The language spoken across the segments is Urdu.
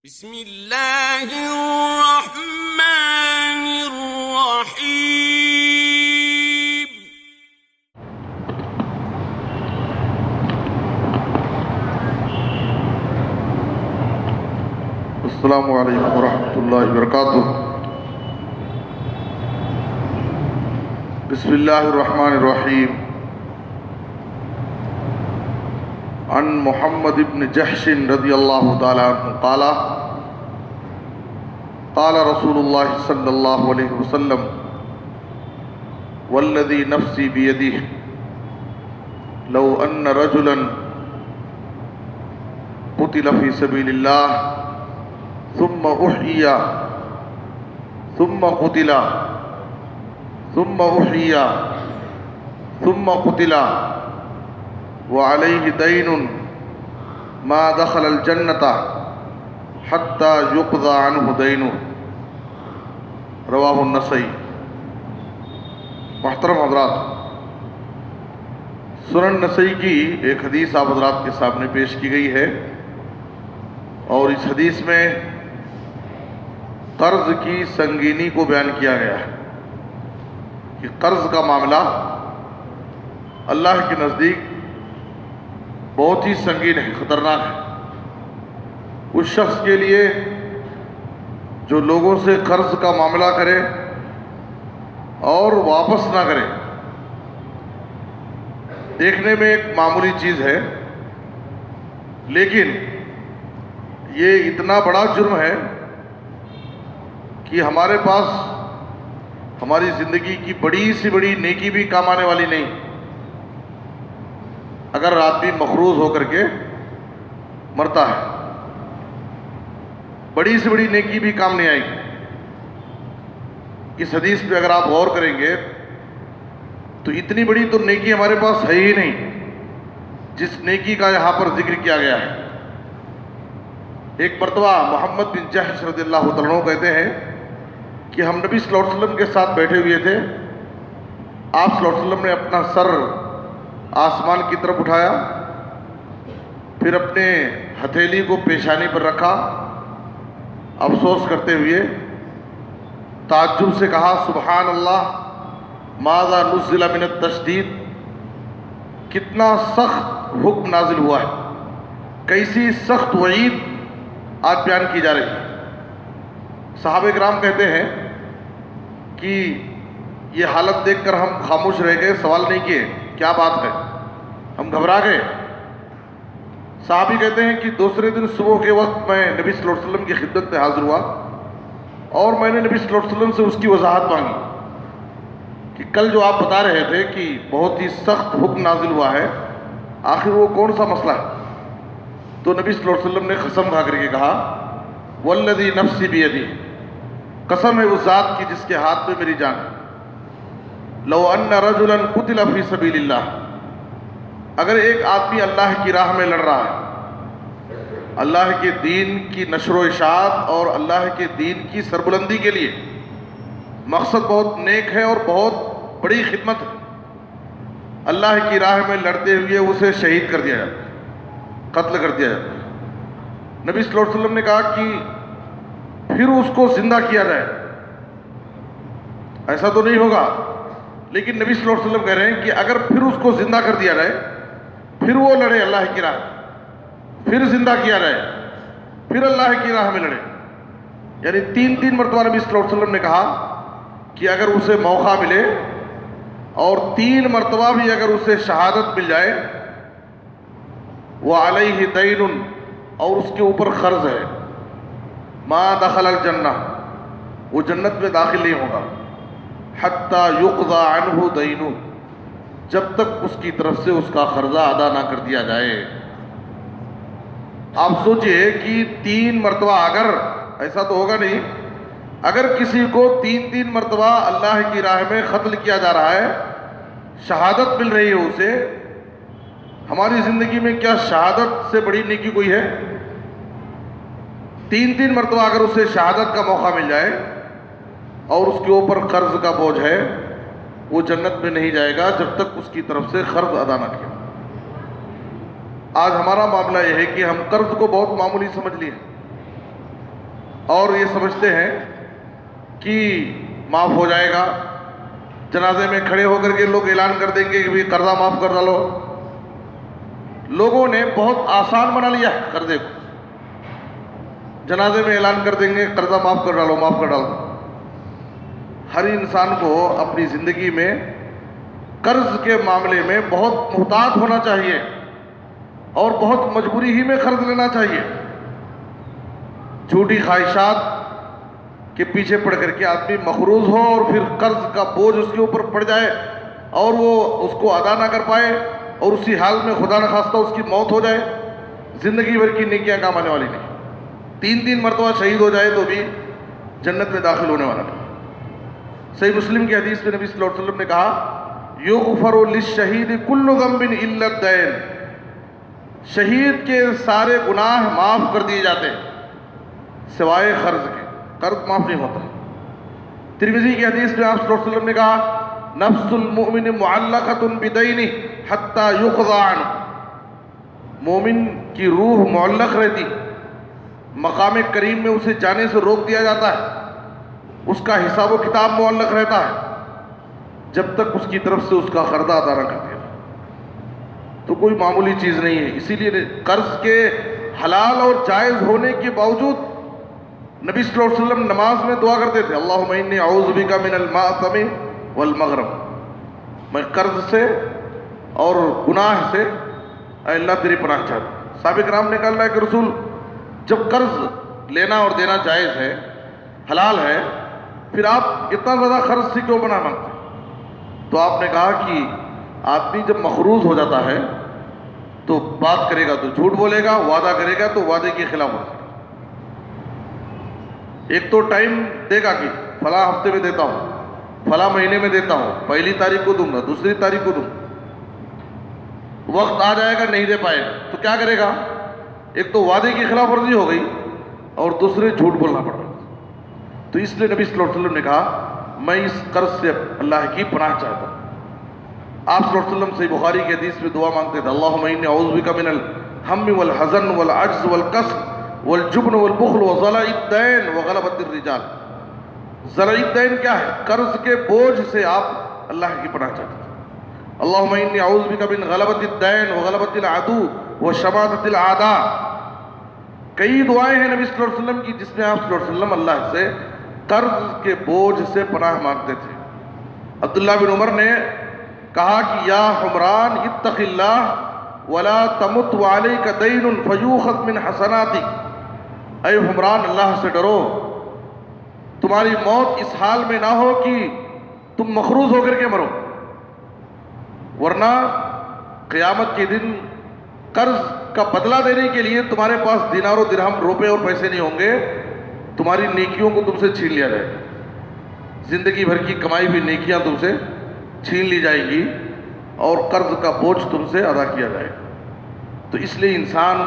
بسم اللہ الرحمن الرحیم۔ السلام علیکم ورحمۃ اللہ وبرکاتہ۔ بسم اللہ الرحمن الرحیم۔ عن محمد بن جحش رضی اللہ تعالی عنہ قال قال رسول اللہ صلی اللہ علیہ وسلم والذی نفسی بیدہ لو ان رجلا قتل فی سبیل اللہ ثم احیی ثم قتل ثم احیی ثم قتل وعلیہ دین ما دخل الجنۃ حتی یقضى عنہ دینہ، رواہ النسائی۔ محترم حضرات، سنن نسائی کی ایک حدیث آپ حضرات کے سامنے پیش کی گئی ہے، اور اس حدیث میں قرض کی سنگینی کو بیان کیا گیا ہے کہ قرض کا معاملہ اللہ کے نزدیک بہت ہی سنگین ہے، خطرناک ہے۔ اس شخص کے لیے جو لوگوں سے قرض کا معاملہ کرے اور واپس نہ کرے، دیکھنے میں ایک معمولی چیز ہے، لیکن یہ اتنا بڑا جرم ہے کہ ہمارے پاس ہماری زندگی کی بڑی سی بڑی نیکی بھی کام آنے والی نہیں اگر آدمی مقروض ہو کر کے مرتا ہے۔ بڑی سے بڑی نیکی بھی کام نہیں آئے گی۔ اس حدیث پہ اگر آپ غور کریں گے تو اتنی بڑی تو نیکی ہمارے پاس ہے ہی نہیں جس نیکی کا یہاں پر ذکر کیا گیا ہے۔ ایک مرتبہ محمد بن جحش رضی اللہ تعالیٰ عنہ کہتے ہیں کہ ہم نبی صلی اللہ علیہ وسلم کے ساتھ بیٹھے ہوئے تھے، آپ صلی اللہ علیہ وسلم نے اپنا سر آسمان کی طرف اٹھایا، پھر اپنے ہتھیلی کو پیشانی پر رکھا، افسوس کرتے ہوئے تعجب سے کہا سبحان اللہ ماذا نزل من التشدید، کتنا سخت حکم نازل ہوا ہے، کیسی سخت وعید آج بیان کی جا رہی ہے۔ صحابہ کرام کہتے ہیں کہ یہ حالت دیکھ کر ہم خاموش رہ گئے، سوال نہیں کیے کیا بات ہے، ہم گھبرا گئے۔ صحابی کہتے ہیں کہ دوسرے دن صبح کے وقت میں نبی صلی اللہ علیہ وسلم کی خدمت میں حاضر ہوا اور میں نے نبی صلی اللہ علیہ وسلم سے اس کی وضاحت مانگی کہ کل جو آپ بتا رہے تھے کہ بہت ہی سخت حکم نازل ہوا ہے، آخر وہ کون سا مسئلہ ہے؟ تو نبی صلی اللہ علیہ وسلم نے قسم کھا کر کے کہا والذی نفسی بیدہ، قسم ہے اس ذات کی جس کے ہاتھ میں میری جان ہے، لو ان رجلا قتل فی سبیل اللہ، اگر ایک آدمی اللہ کی راہ میں لڑ رہا ہے، اللہ کے دین کی نشر و اشاعت اور اللہ کے دین کی سربلندی کے لیے، مقصد بہت نیک ہے اور بہت بڑی خدمت ہے، اللہ کی راہ میں لڑتے ہوئے اسے شہید کر دیا جاتا ہے، قتل کر دیا جاتا ہے۔ نبی صلی اللہ علیہ وسلم نے کہا کہ پھر اس کو زندہ کیا جائے، ایسا تو نہیں ہوگا، لیکن نبی صلی اللہ علیہ وسلم کہہ رہے ہیں کہ اگر پھر اس کو زندہ کر دیا جائے، پھر وہ لڑے اللہ کی راہ، پھر زندہ کیا جائے، پھر اللہ کی راہ میں لڑے، یعنی تین مرتبہ نبی صلی اللہ علیہ وسلم نے کہا کہ اگر اسے موقع ملے اور 3 مرتبہ بھی اگر اسے شہادت مل جائے، وعلیہ دین، اور اس کے اوپر قرض ہے، ما دخل الجنہ، وہ جنت میں داخل نہیں ہوگا، حتی یقضى عنہ دینہ، جب تک اس کی طرف سے اس کا قرضہ ادا نہ کر دیا جائے۔ آپ سوچئے کہ 3 مرتبہ، اگر ایسا تو ہوگا نہیں، اگر کسی کو 3 مرتبہ اللہ کی راہ میں قتل کیا جا رہا ہے، شہادت مل رہی ہے اسے، ہماری زندگی میں کیا شہادت سے بڑی نیکی کوئی ہے؟ 3 مرتبہ اگر اسے شہادت کا موقع مل جائے اور اس کے اوپر قرض کا بوجھ ہے، وہ جنت میں نہیں جائے گا جب تک اس کی طرف سے قرض ادا نہ کیا۔ آج ہمارا معاملہ یہ ہے کہ ہم قرض کو بہت معمولی سمجھ لیے، اور یہ سمجھتے ہیں کہ معاف ہو جائے گا. جنازے میں کھڑے ہو کر کے لوگ اعلان کر دیں گے کہ بھی قرضہ معاف کر ڈالو. لوگوں نے بہت آسان بنا لیا ہے قرضے کو. جنازے میں اعلان کر دیں گے قرضہ معاف کر ڈالو، معاف کر ڈالو. ہر انسان کو اپنی زندگی میں قرض کے معاملے میں بہت محتاط ہونا چاہیے اور بہت مجبوری ہی میں قرض لینا چاہیے. جھوٹی خواہشات کے پیچھے پڑ کر کے آدمی مقروض ہو اور پھر قرض کا بوجھ اس کے اوپر پڑ جائے اور وہ اس کو ادا نہ کر پائے اور اسی حال میں خدا نخواستہ اس کی موت ہو جائے، زندگی بھر کی نیکیاں کام آنے والی نہیں. 3 مرتبہ شہید ہو جائے تو بھی جنت میں داخل ہونے والا نہیں. صحیح مسلم کی حدیث میں نبی صلی اللہ علیہ وسلم نے کہا یغفر للشہید کل ذنب الا الدین، شہید کے سارے گناہ معاف کر دیے جاتے ہیں سوائے قرض کے. قرض معاف نہیں ہوتا. ترمذی کی حدیث میں آپ صلی اللہ علیہ وسلم نے کہا نفس المؤمن معلقۃ بدینہ حتی یقضى عنہ، مومن کی روح معلق رہتی، مقام کریم میں اسے جانے سے روک دیا جاتا ہے، اس کا حساب و کتاب معلق رہتا ہے جب تک اس کی طرف سے اس کا قرضہ ادا نہ کر دیا. تو کوئی معمولی چیز نہیں ہے. اسی لیے قرض کے حلال اور جائز ہونے کے باوجود نبی صلی اللہ علیہ وسلم نماز میں دعا کرتے تھے اللہم انی اعوذ بک من المأثم والمغرم، میں قرض سے اور گناہ سے اے اللہ تیری پناہ چاہتا ہوں. صحابہ کرام نے کہا اللہ کے رسول جب قرض لینا اور دینا جائز ہے، حلال ہے، پھر آپ اتنا زیادہ قرض سے کیوں پناہ مانگتے ہیں؟ تو آپ نے کہا کہ آدمی جب مقروض ہو جاتا ہے تو بات کرے گا تو جھوٹ بولے گا، وعدہ کرے گا تو وعدے کے خلاف ہو جائے گا. ایک تو ٹائم دے گا کہ فلاں ہفتے میں دیتا ہوں، فلاں مہینے میں دیتا ہوں، 1 تاریخ کو دوں گا، 2 تاریخ کو دوں. وقت آ جائے گا نہیں دے پائے گا تو کیا کرے گا؟ ایک تو وعدے کی خلاف ورزی ہو گئی اور دوسرے جھوٹ بولنا پڑ گا. تو اس لیے نبی صلی اللہ علیہ وسلم نے کہا میں اس قرض سے اللہ کی پناہ چاہتا ہوں. آپ صلی اللہ علیہ وسلم صحیح بخاری کی حدیث میں دعا مانگتے تھے اللہم انی اعوذ بک من الہم والحزن والعجز والکسل والجبن والبخل وضلع الدین وغلبۃ الرجال. ضلع الدین کیا ہے؟ قرض کے بوجھ سے آپ اللہ کی پناہ چاہتے ہیں. اللہم انی اعوذ بک من غلبۃ الدین وغلبۃ العدو وشماتۃ الاعداء. کئی دعائیں ہیں نبی صلی اللہ علیہ وسلم کی جس میں آپ صلی اللہ علیہ وسلم اللہ سے قرض کے بوجھ سے پناہ مانگتے تھے. عبداللہ بن عمر نے کہا کہ یا حمران اتق اللہ ولا تمت وعلیک دین فیوخذ من حسناتک. اے حمران اللہ سے ڈرو، تمہاری موت اس حال میں نہ ہو کہ تم مقروض ہو کر کے مرو، ورنہ قیامت کے دن قرض کا بدلہ دینے کے لیے تمہارے پاس دینار و درہم، روپے اور پیسے نہیں ہوں گے، تمہاری نیکیوں کو تم سے چھین لیا جائے گا. زندگی بھر کی کمائی ہوئی نیکیاں تم سے چھین لی جائیں گی اور قرض کا بوجھ تم سے ادا کیا جائے گا. تو اس لیے انسان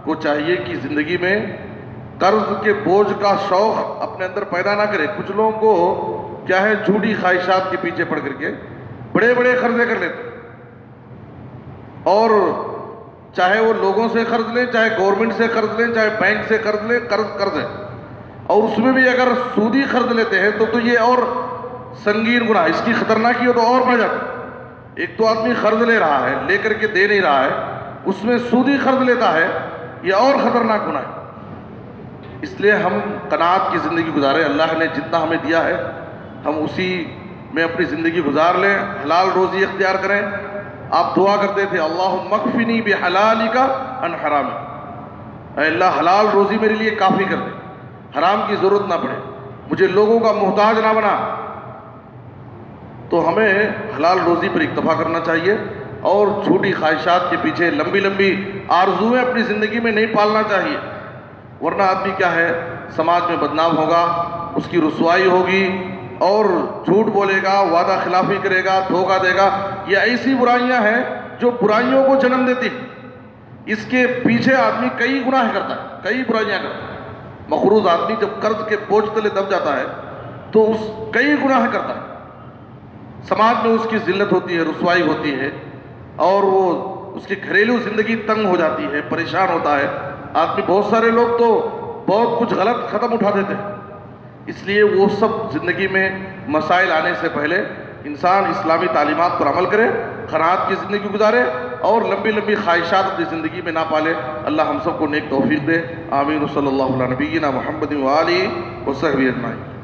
کو چاہیے کہ زندگی میں قرض کے بوجھ کا شوق اپنے اندر پیدا نہ کرے. کچھ لوگوں کو کیا ہے جھوٹی خواہشات کے پیچھے پڑ کر کے بڑے بڑے قرضے کر لیتے ہیں، اور چاہے وہ لوگوں سے قرض لیں، چاہے گورنمنٹ سے قرض لیں، چاہے بینک سے قرض لیں، قرض ہے. اور اس میں بھی اگر سودی قرض لیتے ہیں تو یہ اور سنگین گناہ، اس کی خطرناکی ہو تو اور بڑھ جاتا. ایک تو آدمی قرض لے رہا ہے، لے کر کے دے نہیں رہا ہے، اس میں سودی قرض لیتا ہے، یہ اور خطرناک گناہ ہے. اس لیے ہم قناعت کی زندگی گزاریں. اللہ نے جتنا ہمیں دیا ہے ہم اسی میں اپنی زندگی گزار لیں، حلال روزی اختیار کریں. آپ دعا کرتے تھے اللہم اکفنی بحلالک عن حرامک، اے اللہ حلال روزی میرے لیے کافی کر دے، حرام کی ضرورت نہ پڑے، مجھے لوگوں کا محتاج نہ بنا. تو ہمیں حلال روزی پر اکتفا کرنا چاہیے اور جھوٹی خواہشات کے پیچھے لمبی لمبی آرزویں اپنی زندگی میں نہیں پالنا چاہیے، ورنہ آدمی کیا ہے سماج میں بدنام ہوگا، اس کی رسوائی ہوگی اور جھوٹ بولے گا، وعدہ خلافی کرے گا، دھوکہ دے گا. یہ ایسی برائیاں ہیں جو برائیوں کو جنم دیتی ہیں. اس کے پیچھے آدمی کئی گناہ کرتا ہے، کئی برائیاں کرتا ہے. مقروض آدمی جب قرض کے بوجھ تلے دب جاتا ہے تو اس کئی گناہ کرتا ہے. سماج میں اس کی ذلت ہوتی ہے، رسوائی ہوتی ہے، اور وہ اس کی گھریلو زندگی تنگ ہو جاتی ہے، پریشان ہوتا ہے آدمی. بہت سارے لوگ تو بہت کچھ غلط قدم اٹھاتے تھے. اس لیے وہ سب زندگی میں مسائل آنے سے پہلے انسان اسلامی تعلیمات پر عمل کرے, قناعت کی زندگی گزارے اور لمبی لمبی خواہشات اپنی زندگی میں نہ پالے. اللہ ہم سب کو نیک توفیق دے. آمین. صلی اللہ علیہ نبینا محمد و آلہ و صحبہ اجمعین.